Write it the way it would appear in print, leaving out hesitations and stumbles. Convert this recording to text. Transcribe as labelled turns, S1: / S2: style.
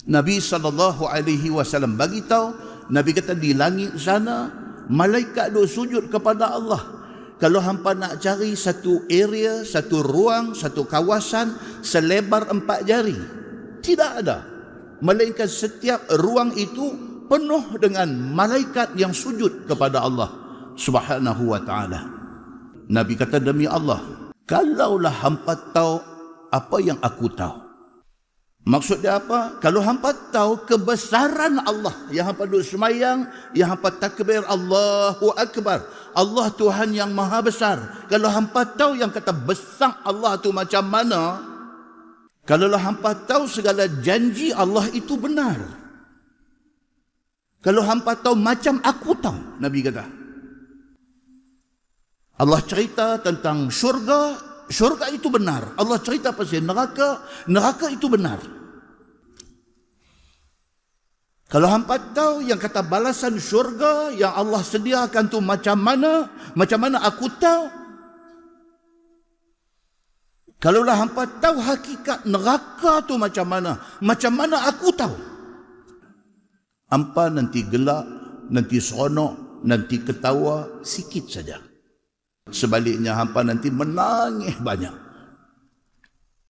S1: Nabi SAW bagi tahu, Nabi kata di langit sana malaikat duk sujud kepada Allah. Kalau hampa nak cari satu area, satu ruang, satu kawasan selebar 4 jari, tidak ada, melainkan setiap ruang itu penuh dengan malaikat yang sujud kepada Allah Subhanahu wa ta'ala. Nabi kata, demi Allah, kalaulah hampa tahu apa yang aku tahu. Maksud dia apa? Kalau hampa tahu kebesaran Allah, yang hampa duduk semayang, yang hampa takbir Allahu Akbar, Allah Tuhan yang maha besar. Kalau hampa tahu yang kata besar Allah tu macam mana, kalau hampa tahu segala janji Allah itu benar, kalau hampa tahu macam aku tahu, Nabi kata, Allah cerita tentang syurga, syurga itu benar. Allah cerita pasal neraka, neraka itu benar. Kalau hampa tahu yang kata balasan syurga yang Allah sediakan tu macam mana aku tahu. Kalaulah hampa tahu hakikat neraka tu macam mana aku tahu. Hampa nanti gelak, nanti seronok, nanti ketawa sikit saja. Sebaliknya hampa nanti menangis banyak.